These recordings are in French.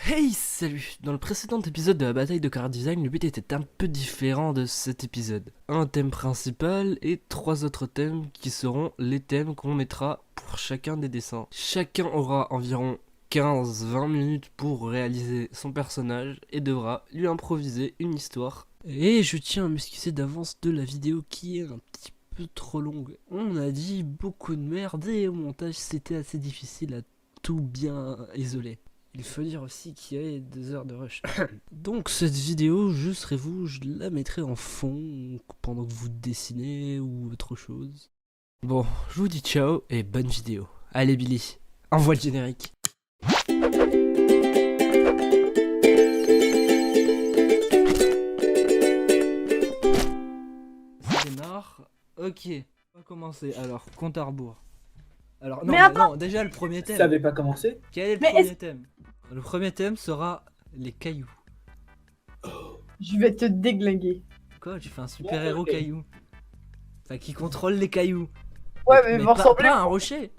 Hey, salut! Dans le précédent épisode de la bataille de Car Design, le but était un peu différent de cet épisode. Un thème principal et 3 autres thèmes qui seront les thèmes qu'on mettra pour chacun des dessins. Chacun aura environ 15-20 minutes pour réaliser son personnage et devra lui improviser une histoire. Et je tiens à m'excuser d'avance de la vidéo qui est un petit peu trop longue. On a dit beaucoup de merde et au montage c'était assez difficile à tout bien isoler. Il faut dire aussi qu'il y avait 2 heures de rush. Donc cette vidéo, je serai vous, je la mettrai en fond pendant que vous dessinez ou autre chose. Bon, je vous dis ciao et bonne vidéo. Allez Billy, envoie le générique. Ça démarre. Ok, on va commencer. Alors, compte à rebours. Alors, non, Mais attends. non, déjà le premier thème. Ça avait pas commencé? Quel est le Mais premier thème? Le premier thème sera les cailloux. Je vais te déglinguer. Quoi, tu fais un super héros caillou? Enfin, qui contrôle les cailloux. Ouais, mais il va pas ressembler, un rocher.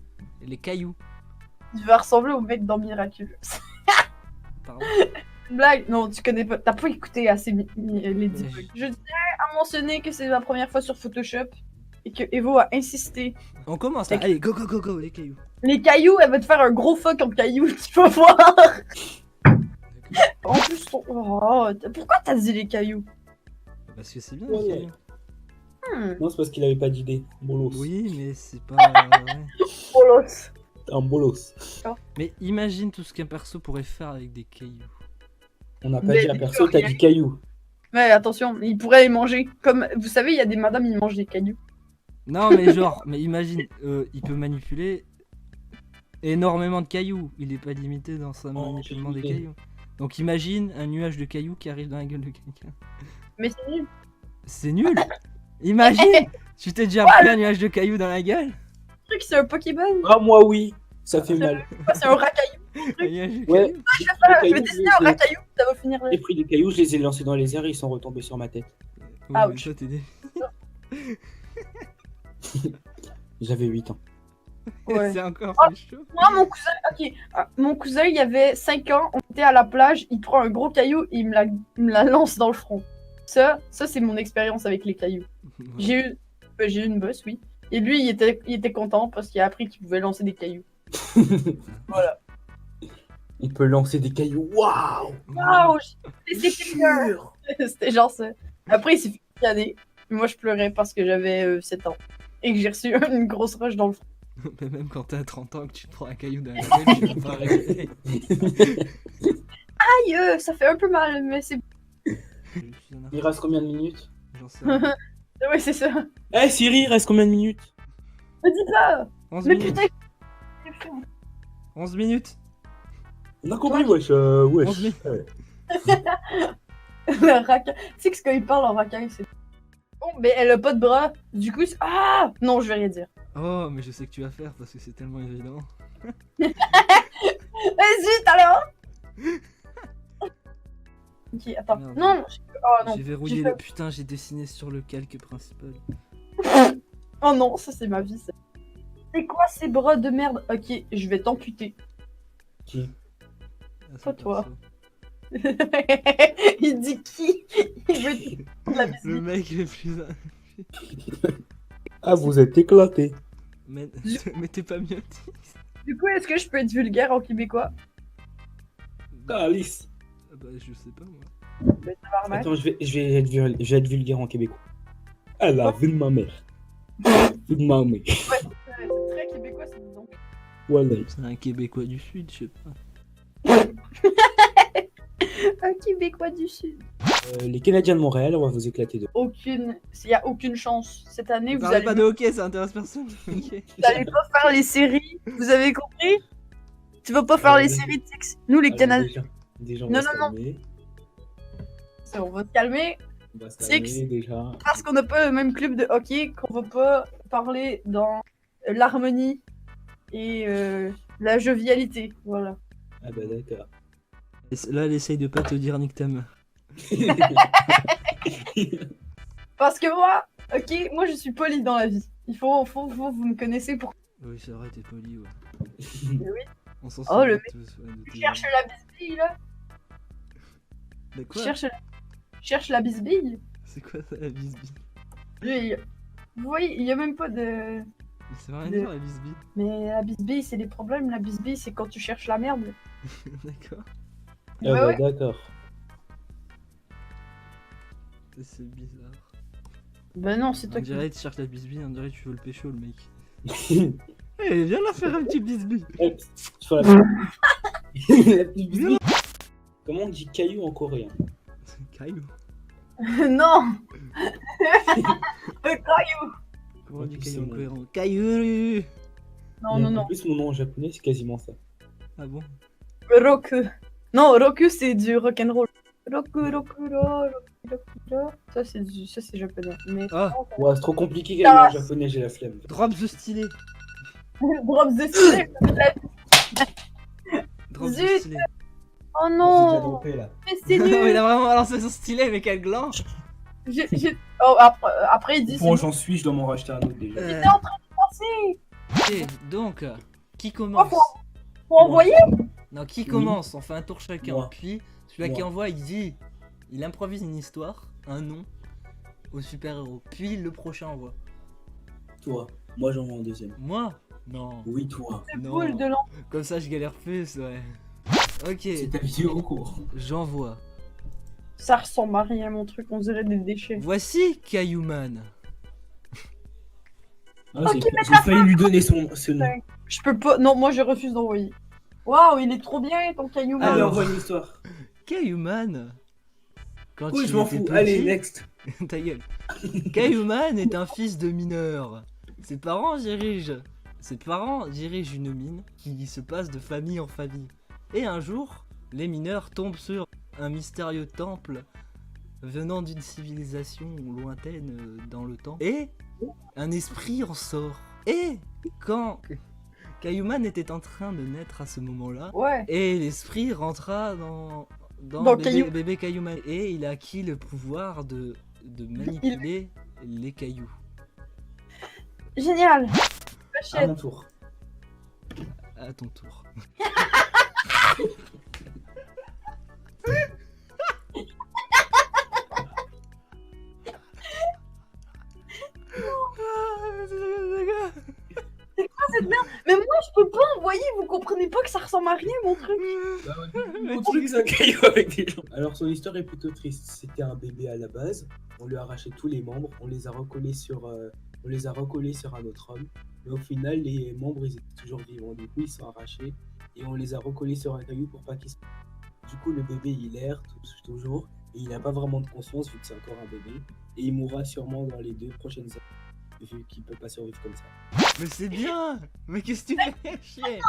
Les cailloux. il va ressembler au mec dans Miraculous. Pardon. Blague, non, tu connais pas, t'as pas écouté assez les 10 Mais bugs. Je tiens à mentionner que c'est ma première fois sur Photoshop et que Evo a insisté. On commence là. Allez, go, go, go, go, les cailloux. Les cailloux, elle va te faire un gros fuck en cailloux, tu vas voir. En plus, pourquoi t'as dit les cailloux? Parce que c'est bien, Ouais, les ouais. cailloux. Non, c'est parce qu'il avait pas d'idée. Bolos. Oui, mais c'est pas vrai. Bolos. Un bolos. Mais imagine tout ce qu'un perso pourrait faire avec des cailloux. On n'a pas Mais dit à dis-le, perso, t'as rien. dit caillou. Ouais, attention, il pourrait les manger. Comme, vous savez, il y a des madames, ils mangent des cailloux. Non, mais genre, mais imagine, il peut manipuler énormément de cailloux. Il est pas limité dans son manipulement des j'ai cailloux. Donc imagine un nuage de cailloux qui arrive dans la gueule de quelqu'un. Mais c'est nul. C'est nul. Imagine, tu t'es déjà pris un nuage de cailloux dans la gueule. Le truc, c'est un Pokéball. Ah, moi oui, ça fait mal. C'est un racaillou. Un nuage de Ouais, cailloux. Je vais dessiner un racaillou, ça va finir là. j'ai pris des cailloux, je les ai lancés dans les airs et ils sont retombés sur ma tête. Ouais, mais Ouch. toi, t'es des- J'avais 8 ans. Ouais. C'est encore Oh. plus chaud. Moi, mon cousin, il avait 5 ans, on était à la plage, il prend un gros caillou et il me la lance dans le front. Ça c'est mon expérience avec les cailloux. J'ai eu une bosse, oui. Et lui, il était content parce qu'il a appris qu'il pouvait lancer des cailloux. Voilà. Il peut lancer des cailloux. Waouh! Waouh, c'était bien. Sûr. C'était genre ça. Après, il s'est fait caner. Moi, je pleurais parce que j'avais 7 ans. Et que j'ai reçu une grosse roche dans le front. Mais même quand t'as 30 ans que tu te prends un caillou dans la gueule, tu peux pas arrêter. Aïe, ça fait un peu mal, mais c'est... Il reste combien de minutes? J'en sais rien. Ouais, c'est ça. Eh Siri, il reste combien de minutes? Me dis pas. 11 Mais minutes. putain. 11 minutes. On a compris, wesh. Wesh. 11 minutes. Ouais. Le racaille. Tu sais que quand il parle en racaille, c'est... Bon, mais elle a pas de bras. Du coup, ah non, je vais rien dire. Oh, mais je sais que tu vas faire parce que c'est tellement évident. Vas-y, t'as l'air. Ok, attends. Merde. Non, oh non. J'ai verrouillé j'ai le. fait- Putain, j'ai dessiné sur le calque principal. Oh non, ça c'est ma vie. Ça. C'est quoi ces bras de merde? Ok, je vais t'amputer. Qui? Ah, c'est Pas toi. perso. Il dit qui? Il veut te prendre la Le musique. mec le plus. Ah, vous êtes éclatés. Mais, mais t'es pas mieux. Du coup, est-ce que je peux être vulgaire en québécois? Ah, Alice. Ah bah, je sais pas moi. Ben, ça va remettre. Attends, je vais être vulgaire en québécois. Ah, la vie de ma mère. Vie de ma mère. C'est très québécois, c'est disons. Voilà. C'est un Québécois du Sud, je sais pas. Un québécois du Sud. Les Canadiens de Montréal, on va vous éclater de. Il y a aucune chance. Cette année, vous Parlez allez, pas de hockey, ça intéresse personne. Ok. vous allez pas faire les séries. Vous avez compris? Tu vas pas faire les séries de sexe. Nous, les Canadiens. Déjà, on Non, va se non, calmer. On va se calmer. On va se Sexe. calmer déjà. Parce qu'on n'a pas le même club de hockey, qu'on va pas parler dans l'harmonie et la jovialité. Voilà. Ah bah d'accord. Là, elle essaye de pas te dire nique ta mère. Parce que moi, ok, moi je suis poli dans la vie. Vous me connaissez pour. Oui, c'est vrai, t'es poli, ouais. Oui. On s'en Oh, le souvient tous. Ouais, de Tu tes- cherches la bisbille là? Mais quoi? Cherche la bisbille. C'est quoi ça, la bisbille? Vous voyez, il y a même pas de... Mais ça veut rien dire, la bisbille. Mais la bisbille, c'est des problèmes. La bisbille, c'est quand tu cherches la merde. D'accord. Ah Ouais, ouais. d'accord. C'est bizarre. Ben non, c'est toi On qui... dirait que tu cherches la bisbille, on dirait que tu veux le pécho, le mec. Eh, viens la faire un petit bisbille. Tu vois la la petite bisbille. Comment on dit caillou en coréen? Caillou. Non. Caillou. Comment on dit Ouais, caillou en c'est cohérent? Caillou. Non, non, En non. plus, mon nom en japonais, c'est quasiment ça. Ah bon? Roku. Non, Roku, c'est du rock'n'roll. Roku, Roku, Roku, Roku. Ça, c'est japonais. Mais... Ah, Ouais, c'est trop compliqué quand même en japonais, j'ai la flemme. drop the stylet. Drop the style. Drop the Zut. stylet. Oh J'ai déjà non. droppé là. Mais c'est Non, il nul. a vraiment lancé son stylet, mais quel gland. Oh, après, il dit... Bon, j'en suis, je dois m'en racheter un autre déjà. Euh, T'es en train de penser. ok, donc, qui commence? Faut envoyer. Non, qui Oui. commence? On fait un tour chacun. Moi. Puis, celui-là qui Moi. envoie, il improvise une histoire, un nom au super-héros. Puis, le prochain envoie. Toi, moi j'en vois un deuxième. Moi? Non. Oui, toi. Non. Boule de l'an. Comme ça, je galère plus, ouais. Ok, C'est ta vidéo en cours. j'envoie. Ça ressemble à rien, mon truc. On dirait des déchets. Voici Caillouman. Ah, j'ai failli lui donner ce nom. Je peux pas. Non, moi, je refuse d'envoyer. Waouh, il est trop bien, ton caillou. Allez, Alors. envoie une histoire. Caillouman. Quand Oui, il je m'en était fous. petit- Allez, next. Ta gueule. Caillouman est un fils de mineur. Ses parents dirigent une mine qui se passe de famille en famille. Et un jour, les mineurs tombent sur un mystérieux temple venant d'une civilisation lointaine dans le temps. Et un esprit en sort. Et quand Caillouman était en train de naître à ce moment-là, Ouais. et l'esprit rentra dans Dans bébé Caillouman. Et il a acquis le pouvoir de manipuler les cailloux. Génial. À Achète. mon tour. À ton tour. Mais moi, je peux pas envoyer. Vous comprenez pas que ça ressemble à rien, mon truc. Mon truc, c'est un caillou avec des gens. Alors, son histoire est plutôt triste. C'était un bébé à la base. On lui a arraché tous les membres. On les a recollés sur un autre homme. Mais au final, les membres, ils étaient toujours vivants. Du coup, ils sont arrachés. Et on les a recollés sur un caillou pour pas qu'ils se... Du coup, le bébé, il erre toujours. Et il n'a pas vraiment de conscience vu que c'est encore un bébé. Et il mourra sûrement dans les 2 prochaines années. Vu qu'il peut pas survivre comme ça. Mais c'est bien. Mais qu'est-ce que tu fais chier?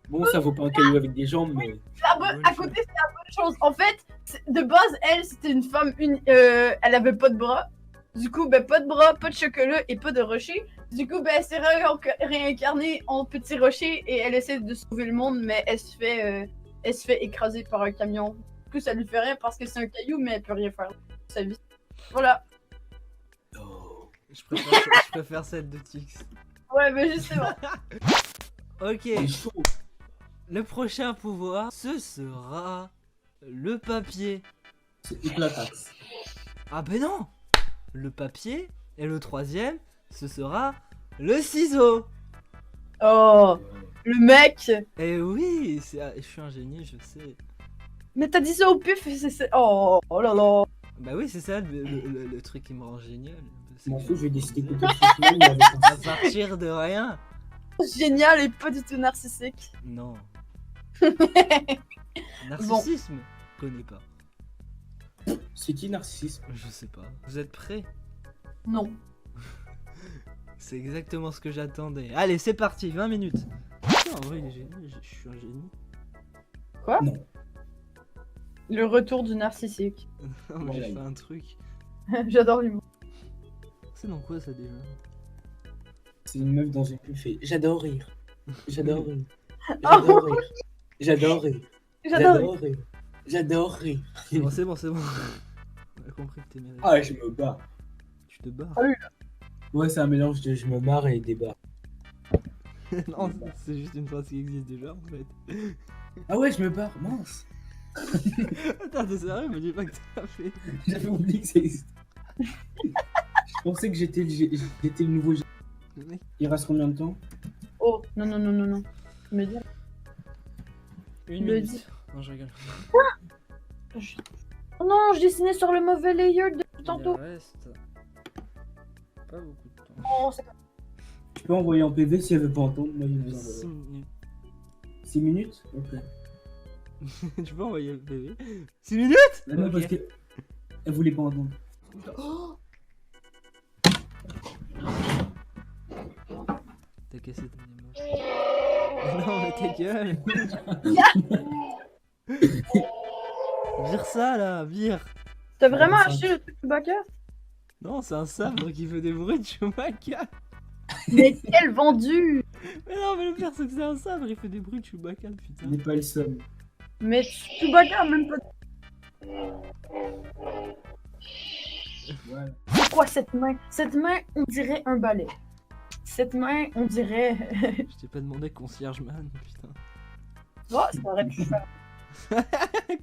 Bon, ça vaut pas un caillou avec des jambes, mais... À côté, c'est la bonne chose. En fait, de base, elle, c'était une femme. Elle avait pas de bras. Du coup, ben, pas de bras, pas de chocolat et pas de rocher. Du coup, ben, elle s'est réincarnée en petit rocher et elle essaie de sauver le monde, mais elle se fait écraser par un camion. Du coup, ça lui fait rien parce que c'est un caillou, mais elle peut rien faire de sa vie. Voilà. Oh. Je préfère celle de Tix. Ouais, mais justement. Ok, C'est chaud. le prochain pouvoir, ce sera le papier. C'est éclataxe. Ah ben non. Le papier. Et le troisième, ce sera le ciseau. Oh, le mec. Eh oui, je suis un génie, je sais. Mais t'as dit ça au pif. Oh, oh là là. Bah oui, c'est ça le truc qui me rend génial. Je m'en C'est fous, que- je vais décider que tout le monde avec un À partir de rien. Génial et pas du tout narcissique. Non. Narcissisme, je connais pas. C'est qui narcissisme? Je sais pas. Vous êtes prêts? Non. C'est exactement ce que j'attendais. Allez, c'est parti, 20 minutes. Putain, en vrai, il est génie, je suis un génie. Non. Le retour du narcissique. Non, mais Voilà. j'ai fait un truc. J'adore l'humour. C'est dans quoi ça déjà? C'est une meuf dans une pub fait j'adore rire. J'adore rire. Ah J'adore rire. J'adore rire. J'adore. J'adore rire. J'adore rire. Bon, c'est bon, c'est bon. On a compris que t'aimais. Ah, je me bats. Tu te barres. Ouais, c'est un mélange de je me marre et débat. Non, c'est juste une phrase qui existe déjà en fait. Ah ouais, je me barre, mince. Attends, t'es sérieux? Me dis pas que t'as fait. J'avais oublié que ça existait. Je pensais que j'étais le nouveau. Le mec, Il reste combien de temps? Oh, non, non, non, non, non. Tu me dis. une Le minute. dis. Non, je rigole. Oh non, je dessinais sur le mauvais layer de Il tantôt. reste pas beaucoup de temps. Oh, c'est pas... Tu peux envoyer en PV si elle veut pas entendre. Moi, je vais vous 6 envoyer. minutes. 6 minutes? Ok. Tu peux envoyer le PV? 6 minutes? Non, non, Ok. parce que. Elle voulait pas entendre. Oh, t'as cassé ton image. Non, mais ta gueule. Vire ça là, vire. T'as vraiment ça. acheté le truc Chewbacca? Non, c'est un sabre qui fait des bruits de Chewbacca. Mais quel vendu! Mais non, mais le pire, c'est que c'est un sabre, il fait des bruits de Chewbacca, Ce putain. n'est pas le seul. Mais Chewbacca a même pas... Voilà. C'est quoi cette main? Cette main, on dirait un balai. Cette main, on dirait... Je t'ai pas demandé concierge man, putain. Oh, ça aurait pu faire.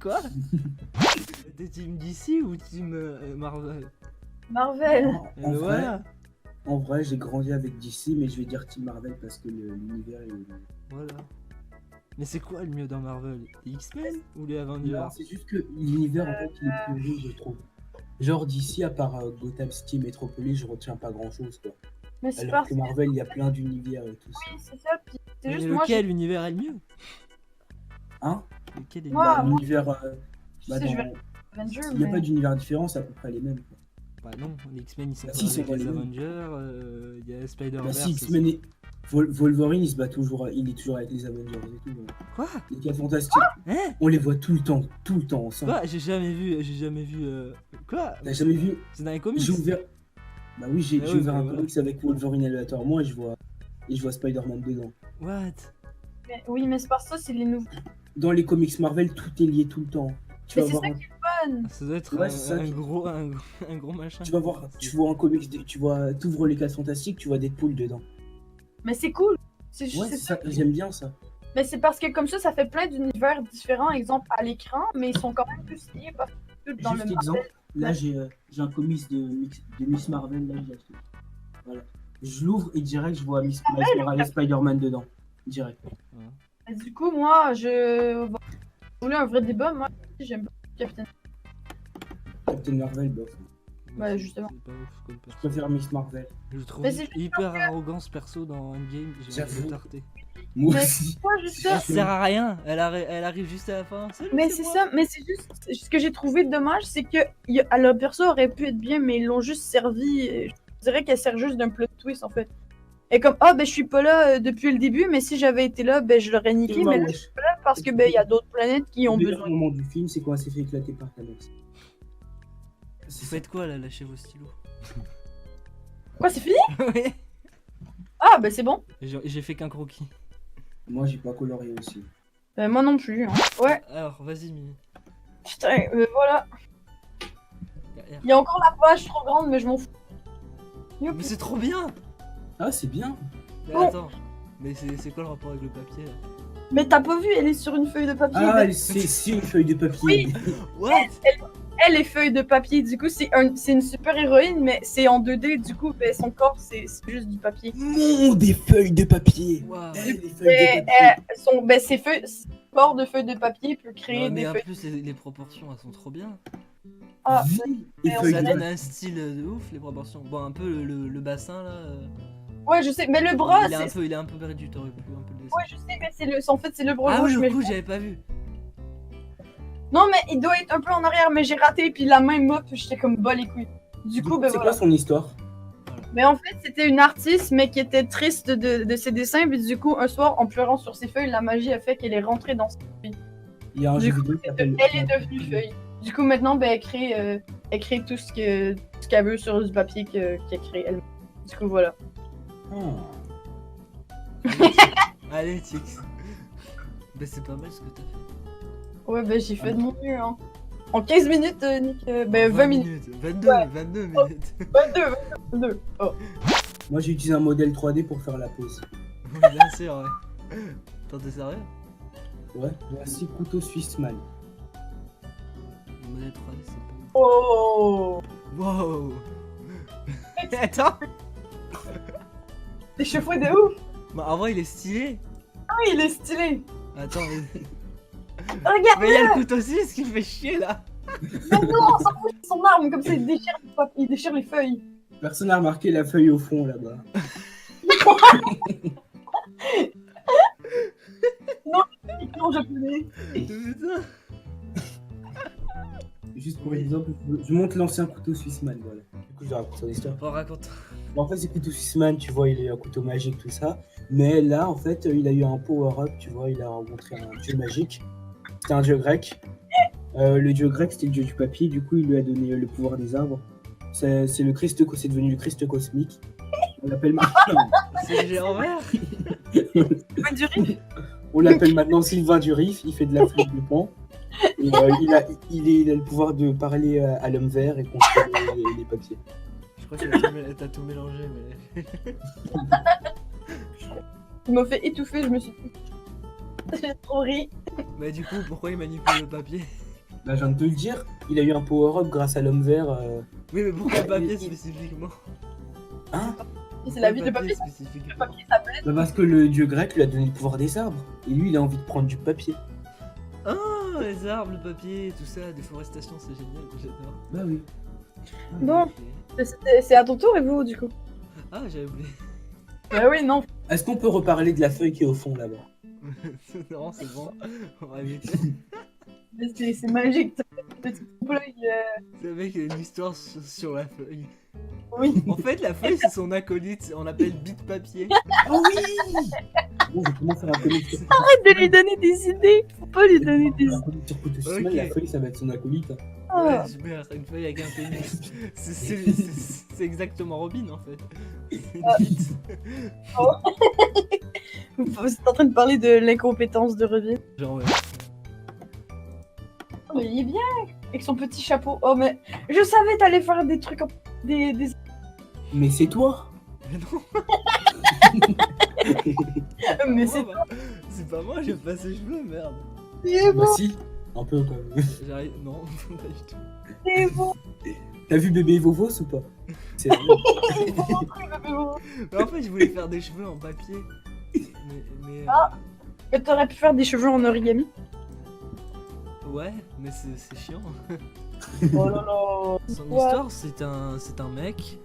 Quoi? T'es team DC ou team Marvel? Marvel. Et En ben vrai, voilà, en vrai, j'ai grandi avec DC, mais je vais dire Team Marvel parce que l'univers est. voilà. Mais c'est quoi le mieux dans Marvel? Les X-Men ou les Avengers? Non, c'est juste que l'univers en fait il est plus riche, je trouve. Genre d'ici, à part Gotham City, Metropolis, je retiens pas grand chose quoi. Mais c'est Alors parce que Marvel, il y a plein d'univers et tout ça. oui, c'est ça. Puis c'est Mais juste moi, lequel univers est le mieux? Hein? Lequel est le Moi, mieux? L'univers. je sais, je vais Avenger, Il n'y a mais... pas d'univers différent, c'est à peu près les mêmes. Quoi. Bah non, les X-Men ils sont Bah pas si, avec c'est pas les les mêmes. Avengers, il y a Spider-Verse. Bah si, X-Men et Wolverine, il se bat toujours, il est toujours avec les Avengers et tout. Quoi? Les 4 fantastiques, Hein? on les voit tout le temps ensemble. Quoi? J'ai jamais vu. Quoi? T'as jamais vu? C'est dans les comics? J'ai ouvert. Bah oui, j'ai Ah j'ai oui, ouvert bah un voilà. comics avec Wolverine aléatoirement et je vois Spider-Man dedans. What? Oui, mais c'est parce que ça, c'est les nouveaux. Dans les comics Marvel, tout est lié tout le temps. Tu Mais vas c'est voir ça un- qui est fun. Ça doit être Ouais, c'est ça un qui- gros machin. tu vas voir, tu vois un comics, t'ouvres les 4 fantastiques, tu vois Deadpool dedans. Mais c'est cool. C'est Ouais, c'est c'est ça, j'aime bien ça. Mais c'est parce que comme ça fait plein d'univers différents, exemple à l'écran, mais ils sont quand même tous liés parce que tout dans Juste le exemple, Marvel. là j'ai un comics de Miss Marvel, là j'ai acheté. Voilà. Je l'ouvre et direct je vois Miss Morales et Spider-Man dedans. Direct. Et du coup, moi, je voulais un vrai débat. Moi, j'aime pas Captain. Captain Marvel, bof. Ouais, justement. C'est pas ouf comme Je perso. préfère Miss Marvel. Je le trouve Mais c'est hyper arrogant ce perso dans Endgame. J'ai envie de J'avoue. le tarter. Moi Mais- aussi. Moi, juste Ça ça. sert à rien. Elle arrive juste à la fin. Salut, Mais c'est moi. ça, mais c'est juste ce que j'ai trouvé dommage, c'est que le perso aurait pu être bien, mais ils l'ont juste servi. Je dirais qu'elle sert juste d'un plot twist en fait. Et comme ah ben je suis pas là depuis le début, mais si j'avais été là, ben je l'aurais niqué, mais là, je suis pas là parce que ben il y a d'autres planètes qui ont Le meilleur besoin. moment du film, c'est quand elle s'est fait éclater par Thanos. Vous faites quoi là? Lâchez vos stylos. Quoi, c'est fini? Ouais. Ah ben c'est bon. J'ai fait qu'un croquis. Moi j'ai pas colorié aussi. Moi non plus. Hein. Ouais. Alors, vas-y, Mimi. Putain, voilà. Derrière. Il y a encore la page trop grande, mais je m'en fous. Youp. Mais c'est trop bien! Ah c'est bien. Mais Bon. attends. Mais c'est quoi le rapport avec le papier là? Mais t'as pas vu, elle est sur une feuille de papier. Ah Ben, c'est une feuille de papier. Oui. What? Elle est feuille de papier, du coup c'est une super héroïne, mais c'est en 2D, du coup ben, son corps c'est juste du papier. Non, des feuilles de papier. Waouh. Eh, des feuilles Mais de papier. ben, ces feuilles, ce corps de feuilles de papier peut créer Ouais, mais des en feuilles. plus, les proportions elles sont trop bien. Ah, Vie et mais on feuilles Ça de donne papier. un style de ouf, les proportions. Bon, un peu le bassin là. ouais, je sais, mais le bras, il c'est. est un peu perdu, t'aurais pu un peu le laisser. Ouais, je sais, mais c'est le. En fait, c'est le bras Ah oui, gauche, mais. le coup, j'avais pas vu. Non, mais il doit être un peu en arrière, mais j'ai raté, puis la main mop, j'étais comme bas les couilles. Du coup, ben C'est voilà. quoi son histoire? Mais en fait, c'était une artiste, mais qui était triste de ses dessins, puis du coup, un soir, en pleurant sur ses feuilles, la magie a fait qu'elle est rentrée dans ses feuilles. Il y a un Du jeu coup, vidéo qui s'appelle. Elle est devenue feuille. Du coup, maintenant, ben, elle crée tout ce qu'elle veut sur du papier qu'elle crée elle-même. Du coup, voilà. Ah. Allez, Tix. Bah, c'est pas mal ce que t'as fait. Ouais, ben, j'ai fait de mon mieux, hein. En 15 minutes, Nick. Ben, 20 minutes. 22, Ouais. 22 minutes. 22. Oh. Moi j'ai utilisé un modèle 3D pour faire la pause. Oui, bien sûr, ouais. Attends, t'es sérieux? Ouais. Voici couteau suisse man. modèle 3D, c'est pas ouf. Oh. Wow. Attends. Les cheveux de ouf. Bah, en vrai, il est stylé. Ah, il est stylé. Attends, Regarde. mais il y a le couteau suisse qui me fait chier là. Mais non, on s'en fout de son arme, comme ça il déchire les feuilles. Personne n'a remarqué la feuille au fond là-bas. Non, japonais. Putain. Juste pour exemple, je montre l'ancien couteau Swissman, voilà. Du coup, je raconte son histoire. Bon, raconte. Bon, en fait, c'est couteau Swissman, tu vois, il a eu un couteau magique, tout ça. Mais là, en fait, il a eu un power-up, tu vois, il a rencontré un dieu magique. C'était un dieu grec. Le dieu grec, c'était le dieu du papier, du coup, il lui a donné le pouvoir des arbres. C'est devenu le Christ cosmique. On l'appelle maintenant. C'est le géant vert. Pas du riz. On l'appelle maintenant Sylvain Durif, il fait de la flûte de pan. Et, il a le pouvoir de parler à l'homme vert et construire les papiers. Je crois que t'as tout mélangé, mais. Il m'a fait étouffer, je me suis dit. J'ai trop ri. Mais du coup, pourquoi il manipule le papier? Bah, je viens de te le dire, il a eu un power-up grâce à l'homme vert. Oui, mais pourquoi le papier spécifiquement? Hein? C'est la vie de Pourquoi le papier. spécifiquement Le papier, ça blesse. Bah, parce que le dieu grec lui a donné le pouvoir des arbres. Et lui, il a envie de prendre du papier. Ah, les arbres, le papier, tout ça, déforestation, c'est génial, j'adore. Bah oui. Bon. Ok. C'est à ton tour et vous, du coup? Ah, j'avais oublié. Bah oui, non. Est-ce qu'on peut reparler de la feuille qui est au fond là-bas? Non, c'est bon, on va éviter. C'est magique. Petit trompe-l'œil, Le mec, il a une histoire sur la feuille. Oui. En fait, la feuille, c'est son acolyte, on l'appelle bite papier. Oh oui. Bon, je commence à la connaître sur Arrête de lui donner des idées. Faut pas lui donner des idées. sur couteau Swissman, Ok. la feuille, ça va être son acolyte. Ah. Ouais, super, une feuille avec un pénis. C'est exactement Robin en fait. Une bite. Vous êtes en train de parler de l'incompétence de Revin. Genre, ouais. Oh, mais il est bien. Avec son petit chapeau. Oh, mais je savais t'allais faire des trucs. Des... Mais c'est toi. Mais non, Mais moi, bah, c'est pas moi, j'ai pas ses cheveux, merde. c'est Bah bon. si, un peu quand même. J'arrive. Non, pas du tout. C'est bon. T'as vu bébé Vovos ou pas? C'est Mais en fait, je voulais faire des cheveux en papier. Mais Mais t'aurais pu faire des cheveux en origami. ouais, mais c'est chiant. Oh là là. Son Ouais. histoire, c'est un mec.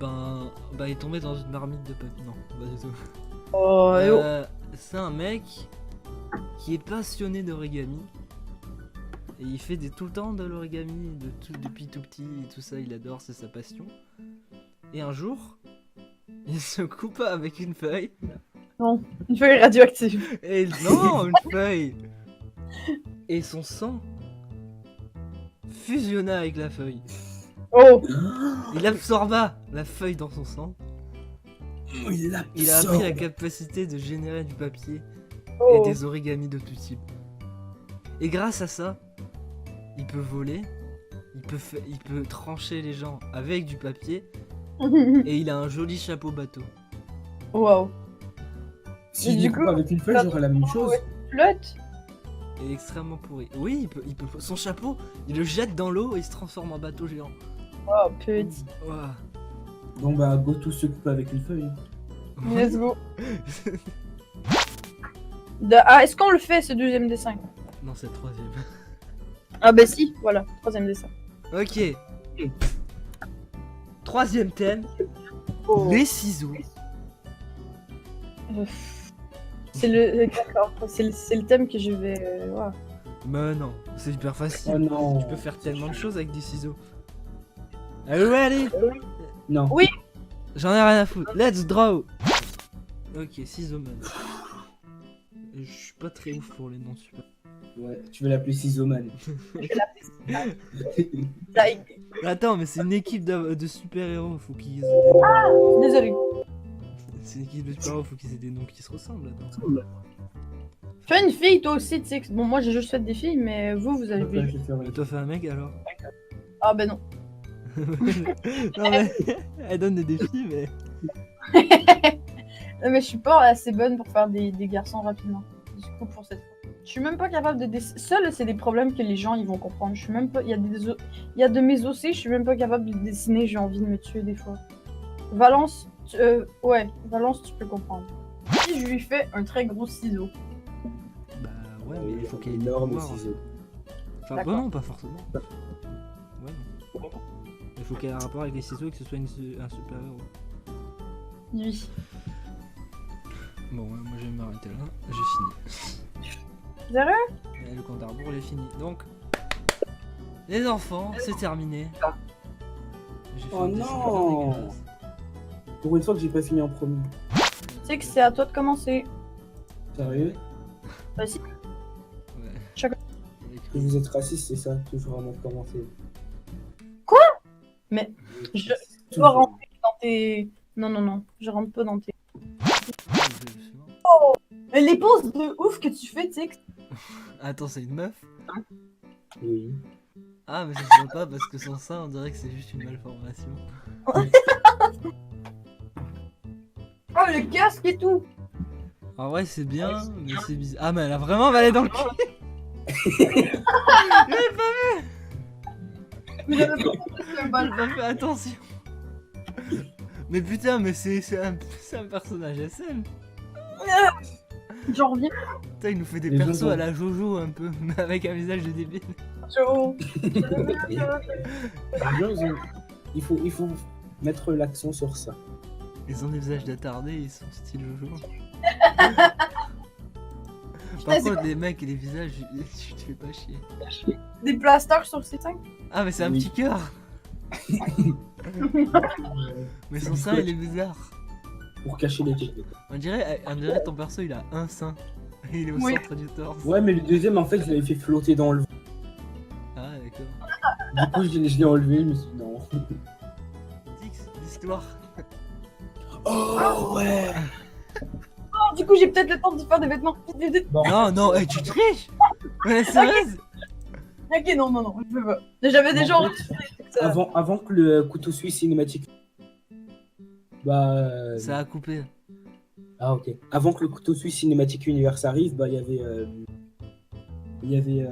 Il est tombé dans une marmite de papier. Non, pas du tout. Oh, et oh. C'est un mec qui est passionné d'origami. Et il fait tout le temps de l'origami depuis tout petit et tout ça, il adore, c'est sa passion. Et un jour, il se coupe avec une feuille. Une feuille radioactive. Et non, une feuille. Et son sang fusionna avec la feuille. Oh. Il absorba la feuille dans son sang. Il a appris la capacité de générer du papier et Oh. des origamis de tout type. Et grâce à ça, il peut voler, il peut trancher les gens avec du papier et il a un joli chapeau bateau. Wow. Si Et je du coupe coup, avec une feuille, j'aurais la même chose. Flotte. Et extrêmement pourri. Oui, il peut son chapeau, il le jette dans l'eau et il se transforme en bateau géant. Oh, petit. Ouah. Bon bah, go tous se couper avec une feuille. Let's go. Est-ce qu'on le fait ce deuxième dessin? Non, c'est le troisième. Ah bah si, voilà, troisième dessin. Ok. Troisième thème, Oh. les ciseaux. C'est le d'accord, c'est le thème que je vais. Ouais. Mais non, c'est hyper facile. Oh non. Tu peux faire tellement de choses avec des ciseaux. Allez. Non. Oui. J'en ai rien à foutre. Let's draw. Ok, ciseaux man. Je suis pas très ouf pour les noms super. Ouais, tu veux l'appeler Ciseauman. Like. Attends, mais c'est une équipe de super-héros, faut qu'ils aient Désolé. C'est une équipe de super-héros, faut qu'ils aient des noms qui se ressemblent. Attends. Tu as une fille toi aussi, tu sais. Bon, moi j'ai juste fait des filles, mais vous avez Ouais, vu. je vais faire Et toi fais un mec alors? Ah bah non. Non mais, elle donne des défis mais... Non, mais je suis pas assez bonne pour faire des garçons rapidement. Du coup, pour cette fois. Je suis même pas capable de dessiner. Ça, là, c'est des problèmes que les gens ils vont comprendre. Je suis même pas. Il y a de mes OC, je suis même pas capable de dessiner. J'ai envie de me tuer des fois. Valence, ouais, Valence, tu peux comprendre. Si je lui fais un très gros ciseau. Bah ouais, mais il faut qu'il y ait des énorme pouvoirs. ciseau. Enfin, D'accord. bah non, pas forcément. Ouais, non. Il faut qu'il y ait un rapport avec les ciseaux et que ce soit un super héros. Oui. Bon, ouais, moi je vais m'arrêter là. J'ai fini. Sérieux? Et le compte à rebours il est fini. Donc, les enfants, c'est terminé. J'ai fait Oh un dessin non. dégueulasse. Pour une fois que j'ai pas fini en premier. Tu sais que c'est à toi de commencer. Sérieux? Bah si. Ouais. Chaque- Il a Que écrit- vous êtes raciste, c'est ça? Toujours avant de commencer. Mais je dois Toujours. rentrer dans tes. Non, non, non. Je rentre pas dans tes. Oh, Mais les poses de ouf que tu fais, tu sais. attends, c'est une meuf? Oui. Ah, mais ça se voit pas parce que sans ça, on dirait que c'est juste une malformation. Oh, le casque et tout. En vrai, c'est bien, mais c'est bizarre. Ah, mais elle a vraiment avalé dans le cul! Mais j'avais pas compris que c'était un J'ai bal. pas fait attention! Mais putain, mais c'est un personnage SM! J'en reviens. Putain, il nous fait des Les persos Jojo. à la Jojo un peu, mais avec un visage de débile. Joe. Les gens, il faut mettre l'accent sur ça. Ils ont des visages d'attardés, ils sont style Jojo. Par c'est contre, les mecs et les visages, tu te fais pas chier. Des plasters sur ses seins. Ah, mais c'est un Oui. petit cœur! Mais son sein, il est bizarre. Pour cacher les têtes. On dirait ton perso, il a un sein. Et il est au Oui. centre du torse. Ouais, mais le deuxième, en fait, je l'avais fait flotter dans le vent. Ah, d'accord. Du coup, je l'ai enlevé, je me suis dit non. Dix, l'histoire. Oh, ouais. Oh, du coup, j'ai peut-être le temps de faire des vêtements. Vite, vite, vite. Bon. Non, non, hey, tu triches! Mais sérieuse? Ok, non, non, non, je peux pas. J'avais déjà En enregistré fait, ça. avant que le couteau suisse cinématique. Bah. Ça a coupé. Ah, ok. Avant que le couteau suisse cinématique universe arrive, bah, il y avait.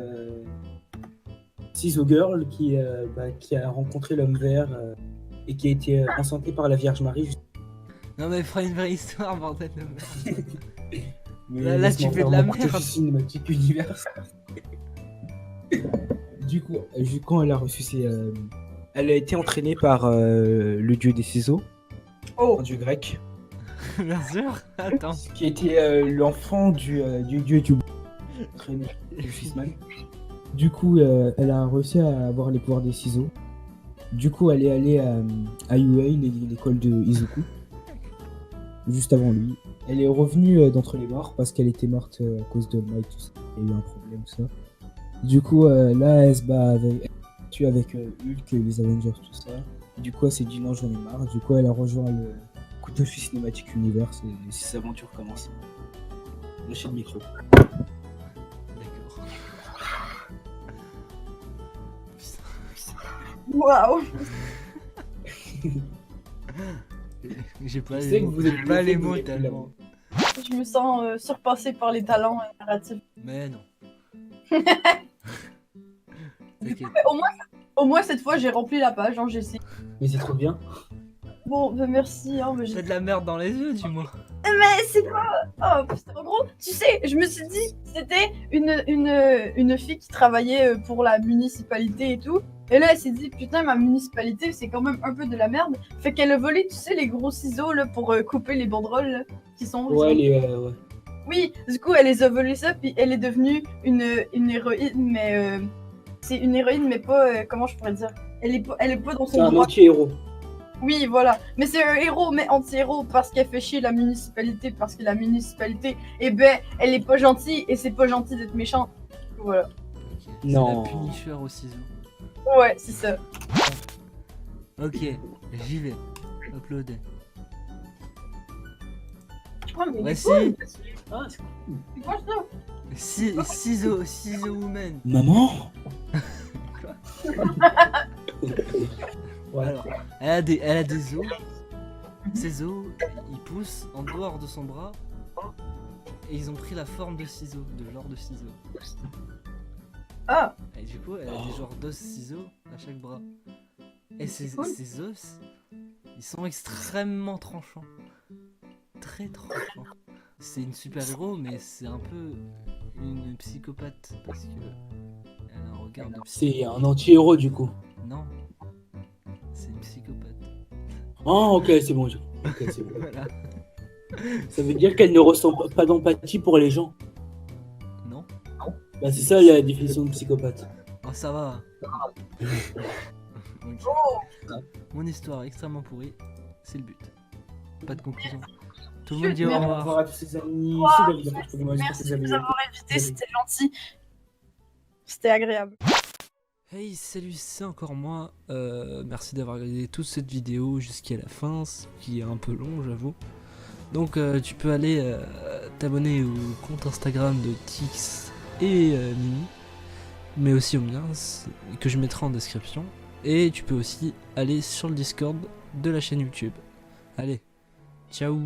Ciseaux Girl qui a rencontré l'homme vert et qui a été enceintée par la Vierge Marie. Non, mais fera une vraie histoire, bordel de merde. Mais Là, laisse-moi tu fais faire de la mon couteau merde. suisse cinématique univers. Du coup, quand elle a reçu elle a été entraînée par le dieu des ciseaux, Oh, un dieu grec, Bien sûr. Attends. qui était l'enfant du dieu du entraîné du Fishman. Du coup, elle a réussi à avoir les pouvoirs des ciseaux. Du coup, elle est allée à UA, l'école de Izuku, juste avant lui. Elle est revenue d'entre les morts parce qu'elle était morte à cause de Mike, tout ça. Il y a eu un problème, tout ça. Du coup, là, elle se bat avec Hulk et les Avengers, tout ça. Du coup, elle s'est dit non, j'en ai marre. Du coup, elle a rejoint le couteau suisse cinématique univers et ses aventures commencent. Lâchez le micro. D'accord. waouh. J'ai pas Je les sais que mots, vous êtes j'ai pas les bluffé, mots vous êtes tellement. Je me sens surpassée par les talents narratifs. Mais non. T'inquiète. Mais au moins cette fois, j'ai rempli la page, hein, j'ai essayé. Mais c'est trop bien. Bon, bah merci, hein, mais j'ai- T'as de la merde dans les yeux, dis-moi. Mais c'est pas... Oh, putain. En gros, tu sais, je me suis dit, c'était une fille qui travaillait pour la municipalité et tout. Et là, elle s'est dit, putain, ma municipalité, c'est quand même un peu de la merde. Fait qu'elle a volé, tu sais, les gros ciseaux là, pour couper les banderoles là, qui sont... Ouais, ouais. Oui, du coup, elle les a volés ça, puis elle est devenue une héroïne, mais... c'est une héroïne, mais pas... comment je pourrais dire? Elle est pas dans C'est son un droit. anti-héros. Oui, voilà. Mais c'est un héros, mais anti-héros, parce qu'elle fait chier la municipalité, parce que la municipalité, eh ben, elle est pas gentille, et c'est pas gentil d'être méchante. Voilà. Ok. C'est Non. la Punisher au ciseau. Ouais, c'est ça. Ok, j'y vais. Uploader. Oh, mais Voici Ah, c'est cool. c'est quoi ça? Ciseaux Woman. Maman. Ouais. Alors, elle a des os. Ces os, ils poussent en dehors de son bras. Et ils ont pris la forme de ciseaux, de genre de ciseaux. Ah, Et du coup, elle a des genres d'os ciseaux à chaque bras. Et ces cool. os, ils sont extrêmement tranchants. Très tranchants. C'est une super-héros, mais c'est un peu une psychopathe. Parce que elle a un regard de C'est un anti-héros du coup. Non, c'est une psychopathe. Oh, ok, c'est bon. Ok, c'est bon. Voilà. Ça veut dire qu'elle ne ressent pas d'empathie pour les gens. Non. Bah, c'est ça la définition de psychopathe. Oh, ça va. Ok. Mon histoire est extrêmement pourrie. C'est le but. Pas de conclusion. Tout le monde dit au Merci. Au revoir. revoir à tous ses amis. Wow. C'est David, après, moi, j'espère que Merci vous de avez nous aimé. avoir invités, c'était gentil. C'était agréable. Hey, salut, c'est encore moi. Merci d'avoir regardé toute cette vidéo jusqu'à la fin, ce qui est un peu long, j'avoue. Donc, tu peux aller t'abonner au compte Instagram de Tix et Mimi, mais aussi au mien, que je mettrai en description. Et tu peux aussi aller sur le Discord de la chaîne YouTube. Allez, ciao!